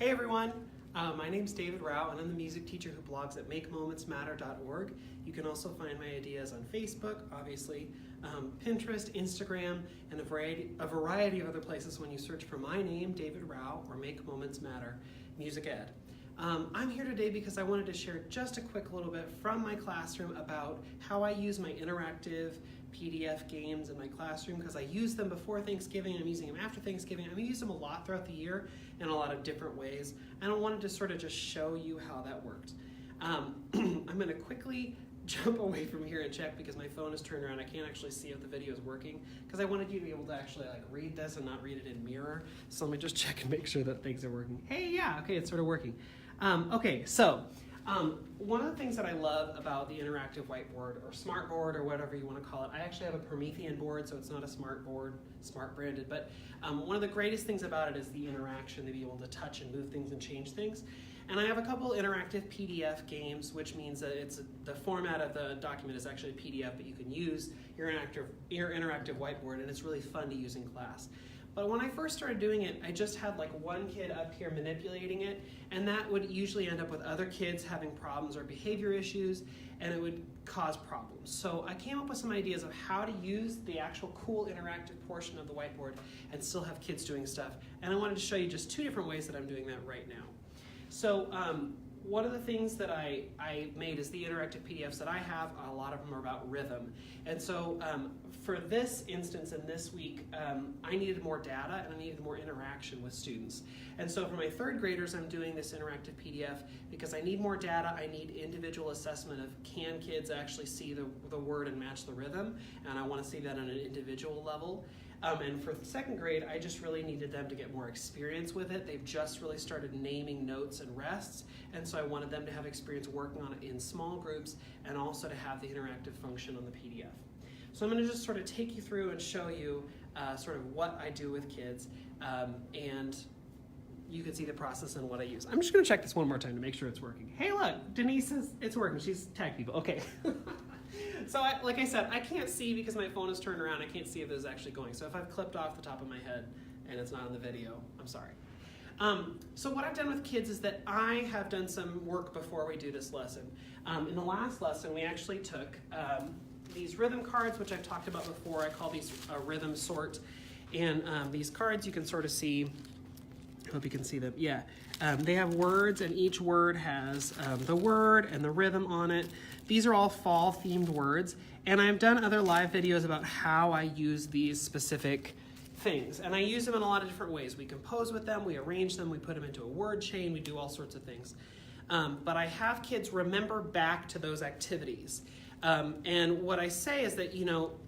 Hey everyone, my name's David Rao and I'm the music teacher who blogs at makemomentsmatter.org. You can also find my ideas on Facebook, obviously, Pinterest, Instagram, and a variety of other places when you search for my name, David Rao, or Make Moments Matter Music Ed. I'm here today because I wanted to share just a quick little bit from my classroom about how I use my interactive PDF games in my classroom, because I use them before Thanksgiving, I'm using them after Thanksgiving. I use them a lot throughout the year in a lot of different ways, and I wanted to sort of just show you how that worked. I'm going to quickly jump away from here and check because my phone is turned around. I can't actually see if the video is working because I wanted you to be able to actually read this and not read it in mirror. So let me just check and make sure that things are working. Hey, yeah, okay, it's sort of working. Okay, so one of the things that I love about the interactive whiteboard or smart board or whatever you want to call it, I actually have a Promethian board, so it's not a smart board, smart branded, but one of the greatest things about it is the interaction, to be able to touch and move things and change things. And I have a couple interactive PDF games, which means that the format of the document is actually a PDF, but you can use your interactive whiteboard, and it's really fun to use in class. But when I first started doing it, I just had one kid up here manipulating it, and that would usually end up with other kids having problems or behavior issues, and it would cause problems. So I came up with some ideas of how to use the actual cool interactive portion of the whiteboard and still have kids doing stuff. And I wanted to show you just two different ways that I'm doing that right now. So one of the things that I made is the interactive PDFs that I have. A lot of them are about rhythm. And so for this instance and this week, I needed more data and I needed more interaction with students. And so for my third graders, I'm doing this interactive PDF because I need more data. I need individual assessment of can kids actually see the word and match the rhythm, and I want to see that on an individual level. And for the second grade, I just really needed them to get more experience with it. They've just really started naming notes and rests, and so I wanted them to have experience working on it in small groups and also to have the interactive function on the PDF. So I'm going to just sort of take you through and show you sort of what I do with kids, and you can see the process and what I use. I'm just going to check this one more time to make sure it's working. Hey look, Denise says it's working. She's tagged people. Okay. So like I said, I can't see because my phone is turned around. I can't see if this is actually going. So if I've clipped off the top of my head and it's not in the video, I'm sorry. So what I've done with kids is that I have done some work before we do this lesson. In the last lesson, we actually took these rhythm cards, which I've talked about before. I call these a rhythm sort. And these cards you can sort of see. I hope you can see them. Yeah. They have words, and each word has the word and the rhythm on it. These are all fall-themed words, and I've done other live videos about how I use these specific things. And I use them in a lot of different ways. We compose with them, we arrange them, we put them into a word chain, we do all sorts of things. But I have kids remember back to those activities. And what I say is that,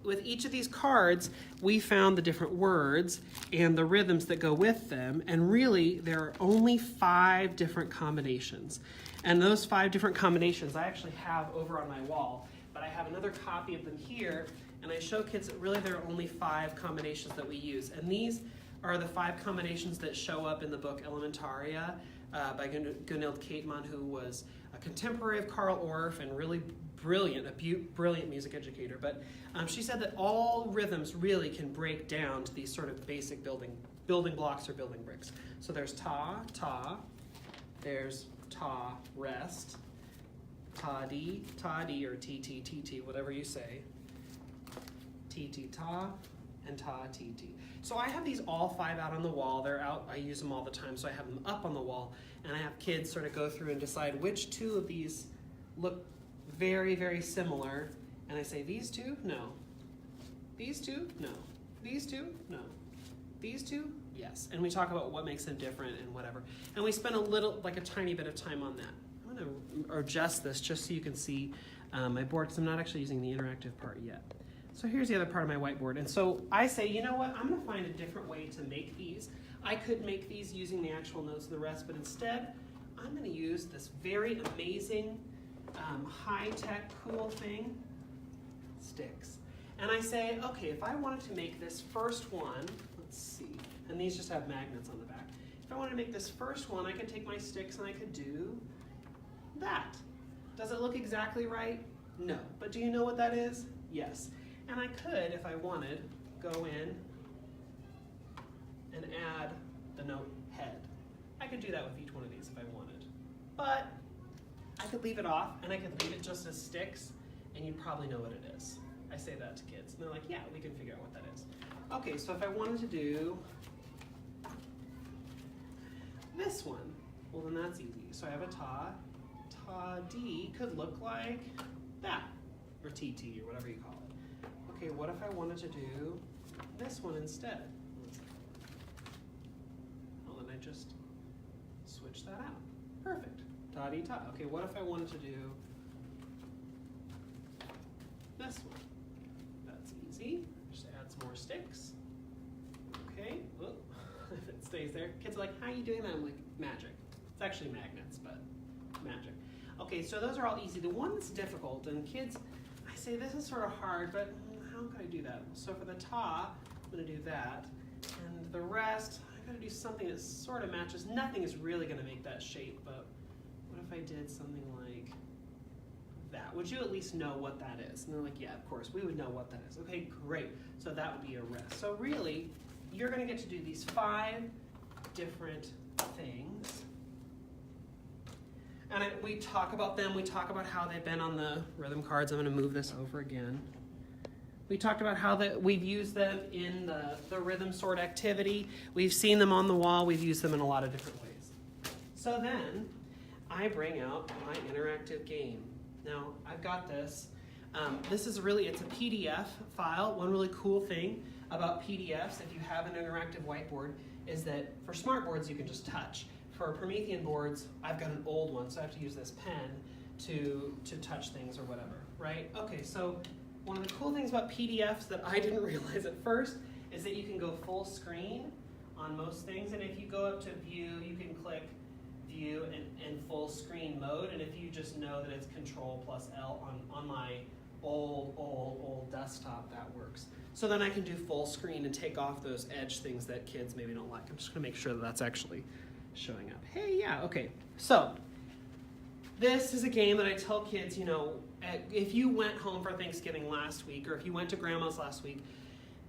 with each of these cards, we found the different words and the rhythms that go with them, and really there are only 5 different combinations. And those 5 different combinations I actually have over on my wall, but I have another copy of them here, and I show kids that really there are only 5 combinations that we use. And these are the 5 combinations that show up in the book Elementaria by Gunhild Kateman, who was a contemporary of Carl Orff and really brilliant, a brilliant music educator. But she said that all rhythms really can break down to these sort of basic building blocks or building bricks. So there's ta, ta, there's ta, rest, ta-dee, or ti-ti, whatever you say, ti-ti-ta, and ta-ti-ti. So I have these all 5 out on the wall. They're out, I use them all the time, so I have them up on the wall, and I have kids sort of go through and decide which 2 of these look very, very similar, and I say, these 2? No. These 2? No. These 2? No. These 2? Yes. And we talk about what makes them different and whatever. And we spend a tiny bit of time on that. I'm going to adjust this just so you can see my board, because I'm not actually using the interactive part yet. So here's the other part of my whiteboard. And so I say, you know what, I'm going to find a different way to make these. I could make these using the actual notes of the rest, but instead, I'm going to use this very amazing, high-tech, cool thing, sticks. And I say, okay, if I wanted to make this first one, let's see, and these just have magnets on the back. If I wanted to make this first one, I could take my sticks and I could do that. Does it look exactly right? No. But do you know what that is? Yes. And I could, if I wanted, go in and add the note head. I could could do that with each one of these if I wanted. But I could leave it off, and I could leave it just as sticks, and you'd probably know what it is. I say that to kids, and they're like, yeah, we can figure out what that is. Okay, so if I wanted to do this one, well then that's easy. So I have a ta. Ta-D could look like that, or TT, or whatever you call it. Okay, what if I wanted to do this one instead? Well, then I just switch that out. Perfect. Ta-dee-ta. Okay, what if I wanted to do this one? That's easy. Just add some more sticks. Okay. Whoop. If it stays there. Kids are like, how are you doing that? I'm like, magic. It's actually magnets, but magic. Okay, so those are all easy. The one that's difficult, and kids, I say this is sort of hard, but how can I do that? So for the ta, I'm going to do that. And the rest, I got to do something that sort of matches. Nothing is really going to make that shape, but what if I did something like that? Would you at least know what that is? And they're like, yeah, of course, we would know what that is. Okay, great. So that would be a rest. So really, you're going to get to do these 5 different things. And we talk about them. We talk about how they've been on the rhythm cards. I'm going to move this over again. We talked about how we've used them in the rhythm sort activity. We've seen them on the wall. We've used them in a lot of different ways. So then I bring out my interactive game. Now I've got this. This is really, it's a PDF file. One really cool thing about PDFs, if you have an interactive whiteboard, is that for smartboards you can just touch. For Promethian boards, I've got an old one, so I have to use this pen to touch things or whatever, right? Okay, so one of the cool things about PDFs that I didn't realize at first is that you can go full screen on most things, and if you go up to view, you can click view and full screen mode, and if you just know that it's Control+L on my old desktop, that works. So then I can do full screen and take off those edge things that kids maybe don't like. I'm just gonna make sure that that's actually showing up. Hey, yeah, okay. So this is a game that I tell kids, you know, if you went home for Thanksgiving last week, or if you went to Grandma's last week,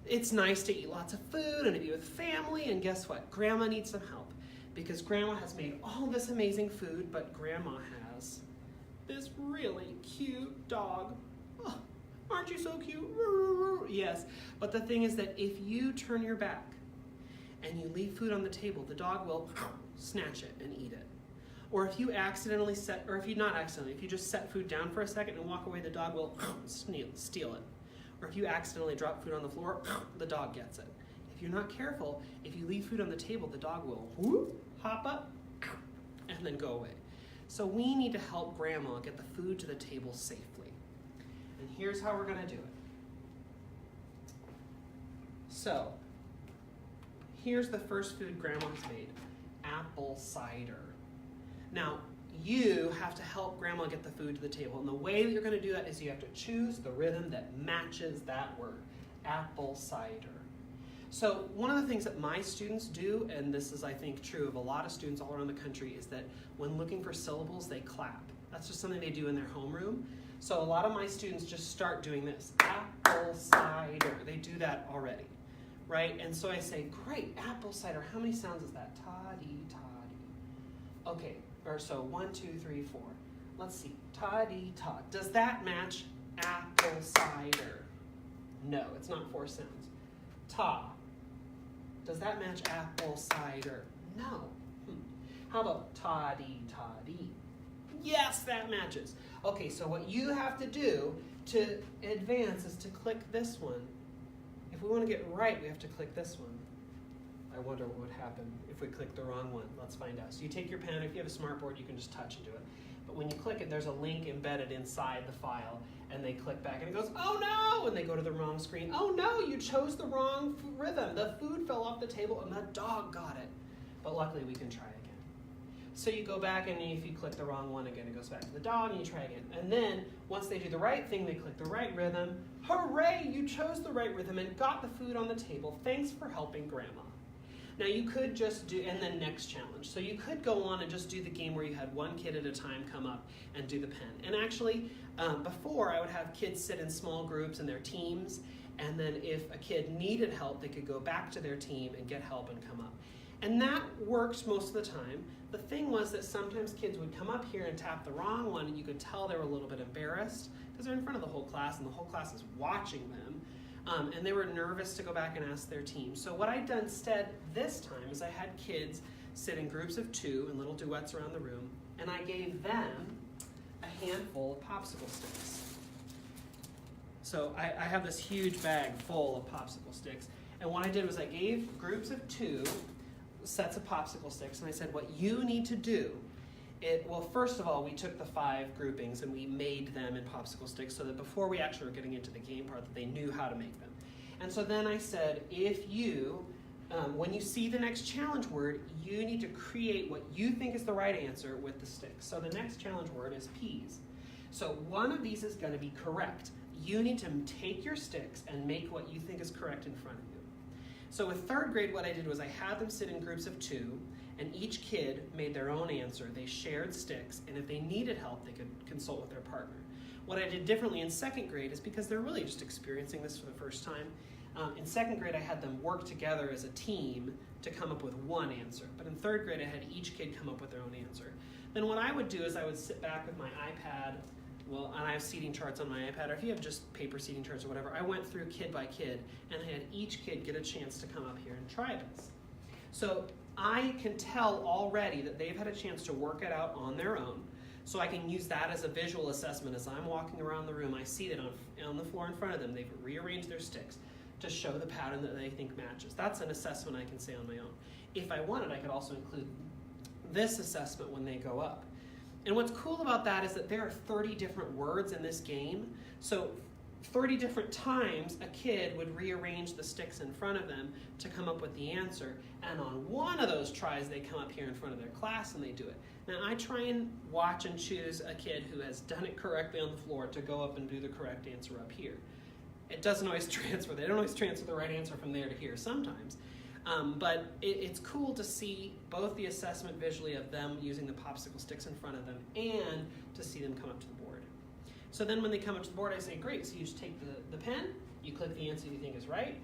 it's nice to eat lots of food and to be with family, and guess what? Grandma needs some help, because Grandma has made all this amazing food, but Grandma has this really cute dog. Oh, aren't you so cute? Yes, but the thing is that if you turn your back and you leave food on the table, the dog will snatch it and eat it. Or if you accidentally if you just set food down for a second and walk away, the dog will steal it. Or if you accidentally drop food on the floor, the dog gets it. If you're not careful, if you leave food on the table, the dog will hop up and then go away. So we need to help Grandma get the food to the table safely. And here's how we're gonna do it. So, here's the first food Grandma's made, apple cider. Now, you have to help Grandma get the food to the table, and the way that you're going to do that is you have to choose the rhythm that matches that word, apple cider. So one of the things that my students do, and this is I think true of a lot of students all around the country, is that when looking for syllables, they clap. That's just something they do in their homeroom. So a lot of my students just start doing this, apple cider. They do that already. Right? And so I say, great, apple cider. How many sounds is that? Ta-dee, ta-dee. Okay, or so 1, 2, 3, 4. Let's see. Ta-dee, ta. Does that match apple cider? No, it's not 4 sounds. Ta. Does that match apple cider? No. How about ta-dee, ta-dee? Yes, that matches. Okay, so what you have to do to advance is to click this one. If we want to get right, we have to click this one. I wonder what would happen if we click the wrong one. Let's find out. So you take your pen. If you have a smartboard, you can just touch and do it. But when you click it, there's a link embedded inside the file, and they click back, and it goes, oh no, and they go to the wrong screen. Oh no, you chose the wrong rhythm. The food fell off the table, and the dog got it. But luckily, we can try again. So you go back, and if you click the wrong one again, it goes back to the dog, and you try again. And then, once they do the right thing, they click the right rhythm. Hooray, you chose the right rhythm and got the food on the table. Thanks for helping Grandma. Now you could just do, and then next challenge. So you could go on and just do the game where you had one kid at a time come up and do the pen. And actually, before I would have kids sit in small groups in their teams, and then if a kid needed help, they could go back to their team and get help and come up. And that worked most of the time. The thing was that sometimes kids would come up here and tap the wrong one, and you could tell they were a little bit embarrassed because they're in front of the whole class, and the whole class is watching them. And they were nervous to go back and ask their team. So what I'd done instead this time is I had kids sit in groups of 2 in little duets around the room, and I gave them a handful of popsicle sticks. So I have this huge bag full of popsicle sticks, and what I did was I gave groups of 2 sets of popsicle sticks, and I said, what you need to do, well, first of all, we took the 5 groupings and we made them in popsicle sticks so that before we actually were getting into the game part, that they knew how to make them. And so then I said, if you, when you see the next challenge word, you need to create what you think is the right answer with the sticks. So the next challenge word is peas. So one of these is going to be correct. You need to take your sticks and make what you think is correct in front of you. So with 3rd grade, what I did was I had them sit in groups of 2, and each kid made their own answer. They shared sticks, and if they needed help, they could consult with their partner. What I did differently in 2nd grade is because they're really just experiencing this for the first time. In 2nd grade, I had them work together as a team to come up with one answer. But in 3rd grade, I had each kid come up with their own answer. Then what I would do is I would sit back with my iPad, and I have seating charts on my iPad, or if you have just paper seating charts or whatever, I went through kid by kid, and I had each kid get a chance to come up here and try this. So I can tell already that they've had a chance to work it out on their own, so I can use that as a visual assessment. As I'm walking around the room, I see that on the floor in front of them, they've rearranged their sticks to show the pattern that they think matches. That's an assessment I can say on my own. If I wanted, I could also include this assessment when they go up. And what's cool about that is that there are 30 different words in this game. So 30 different times a kid would rearrange the sticks in front of them to come up with the answer. And on one of those tries, they come up here in front of their class and they do it. Now I try and watch and choose a kid who has done it correctly on the floor to go up and do the correct answer up here. It doesn't always transfer. They don't always transfer the right answer from there to here sometimes. But it's cool to see both the assessment visually of them using the popsicle sticks in front of them and to see them come up to the board. So then when they come up to the board, I say, great, so you just take the pen, you click the answer you think is right.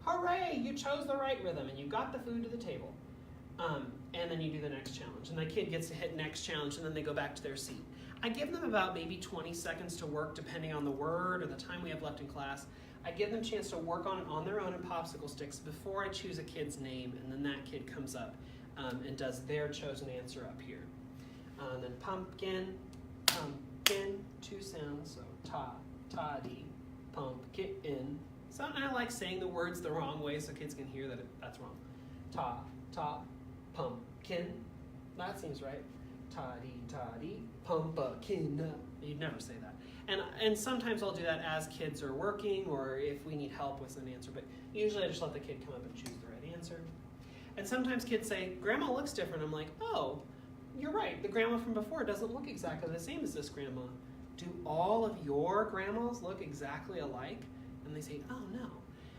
Hooray, you chose the right rhythm and you got the food to the table. And then you do the next challenge. And the kid gets to hit next challenge and then they go back to their seat. I give them about maybe 20 seconds to work depending on the word or the time we have left in class. I give them a chance to work on their own in popsicle sticks before I choose a kid's name, and then that kid comes up and does their chosen answer up here. And then pumpkin, 2 sounds, so ta, ta-dee, pumpkin. So I like saying the words the wrong way so kids can hear that that's wrong. Ta, ta, pumpkin. That seems right. Ta-dee, ta-dee, pumpkin. You'd never say that. And sometimes I'll do that as kids are working or if we need help with an answer, but usually I just let the kid come up and choose the right answer. And sometimes kids say, Grandma looks different. I'm like, oh, you're right. The grandma from before doesn't look exactly the same as this grandma. Do all of your grandmas look exactly alike? And they say, oh, no.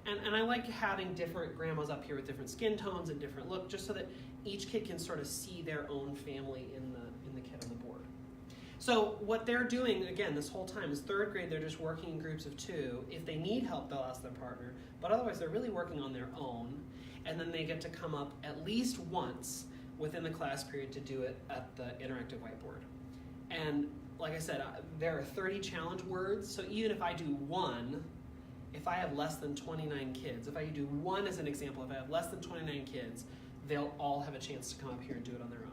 And I like having different grandmas up here with different skin tones and different look, just so that each kid can sort of see their own family in the kid on the board. So what they're doing, again, this whole time is 3rd grade, they're just working in groups of 2. If they need help, they'll ask their partner. But otherwise, they're really working on their own. And then they get to come up at least once within the class period to do it at the interactive whiteboard. And like I said, there are 30 challenge words. So even if I do one, if I have less than 29 kids, if I do one as an example, if I have less than 29 kids, they'll all have a chance to come up here and do it on their own.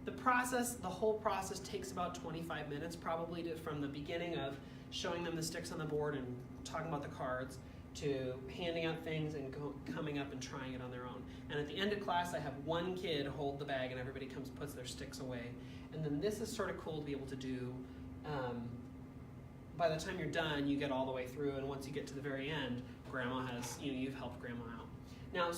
The whole process takes about 25 minutes probably from the beginning of showing them the sticks on the board and talking about the cards to handing out things and coming up and trying it on their own. And at the end of class, I have one kid hold the bag and everybody puts their sticks away. And then this is sort of cool to be able to do. By the time you're done, you get all the way through, and once you get to the very end, Grandma has, you've helped Grandma out. Now,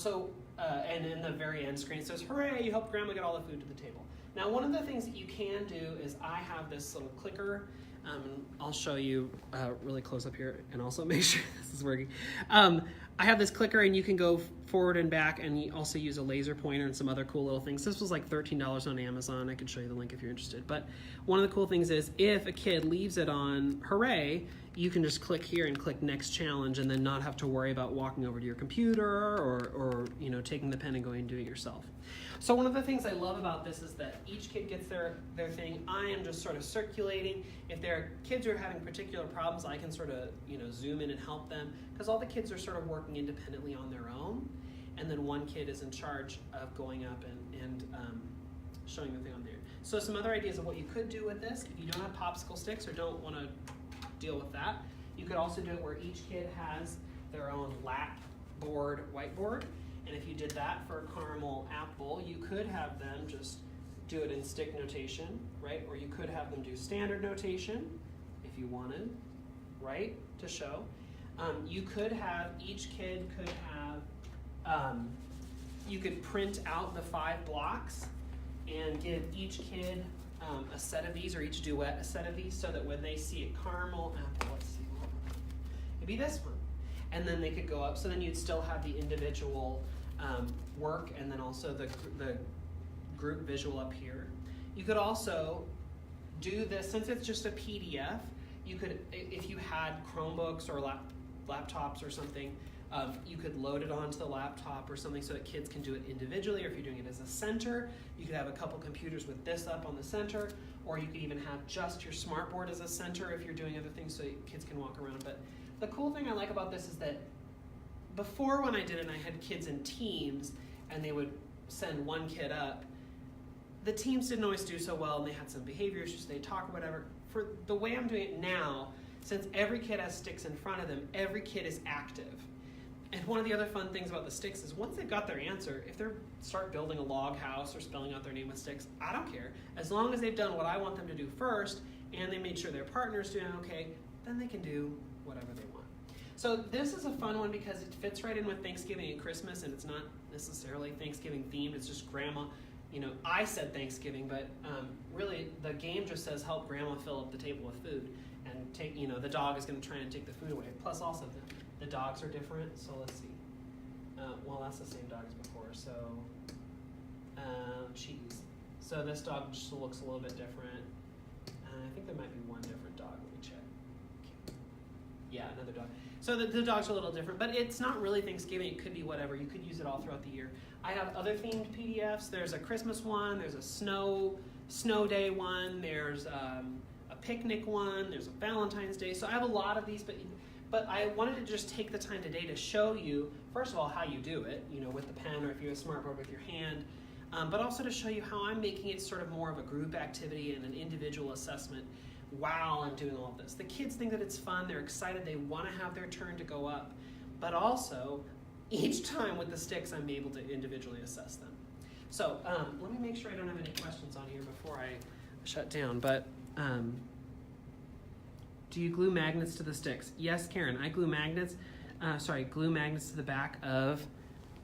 and in the very end screen, it says, hooray, you helped Grandma get all the food to the table. Now, one of the things that you can do is I have this little clicker. I'll show you really close up here and also make sure this is working. I I have this clicker, and you can go forward and back, and you also use a laser pointer and some other cool little things. This was like $13 on Amazon. I could show you the link if you're interested. But one of the cool things is if a kid leaves it on Hooray, you can just click here and click Next Challenge, and then not have to worry about walking over to your computer or taking the pen and going and doing it yourself. So one of the things I love about this is that each kid gets their thing. I am just sort of circulating. If there are kids who are having particular problems, I can sort of zoom in and help them, because all the kids are sort of working independently on their own, and then one kid is in charge of going up and showing the thing on there. So some other ideas of what you could do with this, if you don't have popsicle sticks or don't want to deal with that, you could also do it where each kid has their own lap board whiteboard. And if you did that for caramel apple, you could have them just do it in stick notation, right? Or you could have them do standard notation if you wanted, right, to show. You could have, each kid could have, you could print out the 5 blocks and give each kid a set of these, or each duet a set of these, so that when they see a caramel apple, let's see, it'd be this one. And then they could go up, so then you'd still have the individual work, and then also the group visual up here. You could also do this, since it's just a PDF, you could, if you had Chromebooks or laptops or something, you could load it onto the laptop or something so that kids can do it individually, or if you're doing it as a center, you could have a couple computers with this up on the center, or you could even have just your smartboard as a center if you're doing other things so kids can walk around. But the cool thing I like about this is that before, when I did it, I had kids in teams, and they would send one kid up. The teams didn't always do so well, and they had some behavior issues, they talk or whatever. For the way I'm doing it now, since every kid has sticks in front of them, every kid is active. And one of the other fun things about the sticks is once they've got their answer, if they start building a log house or spelling out their name with sticks, I don't care. As long as they've done what I want them to do first, and they made sure their partner's doing okay, then they can do whatever they want. So this is a fun one because it fits right in with Thanksgiving and Christmas, and it's not necessarily Thanksgiving themed, it's just grandma. I said Thanksgiving, but really the game just says help grandma fill up the table with food, and take, the dog is going to try and take the food away. Plus also the dogs are different, so let's see. Well, that's the same dog as before, so cheese. So this dog just looks a little bit different. I think there might be one different dog. Let me check. Yeah, another dog. So the dogs are a little different, but it's not really Thanksgiving. It could be whatever. You could use it all throughout the year. I have other themed PDFs. There's a Christmas one. There's a snow day one. There's a picnic one. There's a Valentine's Day. So I have a lot of these, but I wanted to just take the time today to show you, first of all, how you do it, with the pen, or if you have a smartboard with your hand, but also to show you how I'm making it sort of more of a group activity and an individual assessment while I'm doing all of this. The kids think that it's fun, they're excited, they want to have their turn to go up, but also each time with the sticks I'm able to individually assess them. So let me make sure I don't have any questions on here before I shut down, but do you glue magnets to the sticks? Yes, Karen, I glue magnets, glue magnets to the back of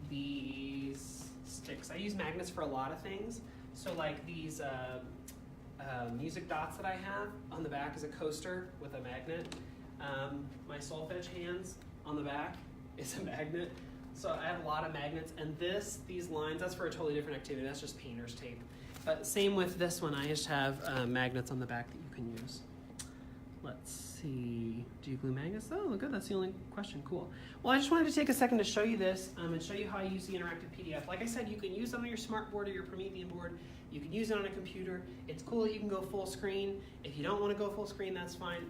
these sticks. I use magnets for a lot of things, so like these music dots that I have on the back is a coaster with a magnet. My solfege hands on the back is a magnet. So I have a lot of magnets, and these lines, that's for a totally different activity. That's just painter's tape. But same with this one, I just have magnets on the back that you can use. Let's see, do you glue magnets? Oh, good, that's the only question, cool. Well, I just wanted to take a second to show you this and show you how I use the interactive PDF. Like I said, you can use it on your smartboard or your Promethian board. You can use it on a computer. It's cool that you can go full screen. If you don't want to go full screen, that's fine.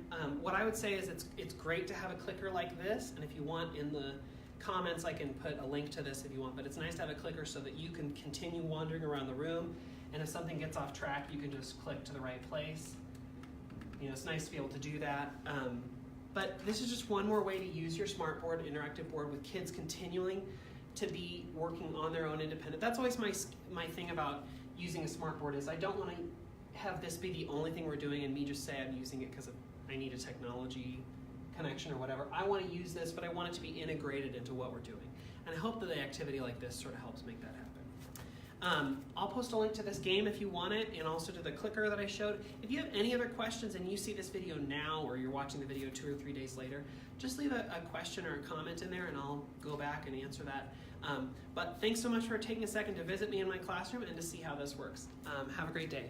What I would say is it's great to have a clicker like this, and if you want, in the comments I can put a link to this if you want, but it's nice to have a clicker so that you can continue wandering around the room, and if something gets off track, you can just click to the right place. It's nice to be able to do that. But this is just one more way to use your smartboard, interactive board, with kids continuing to be working on their own independent. That's always my thing about using a smartboard, is I don't want to have this be the only thing we're doing and me just say I'm using it because I need a technology connection or whatever. I want to use this, but I want it to be integrated into what we're doing. And I hope that the activity like this sort of helps make that I'll post a link to this game if you want it, and also to the clicker that I showed. If you have any other questions and you see this video now, or you're watching the video 2 or 3 days later, just leave a question or a comment in there and I'll go back and answer that. But thanks so much for taking a second to visit me in my classroom and to see how this works. Have a great day.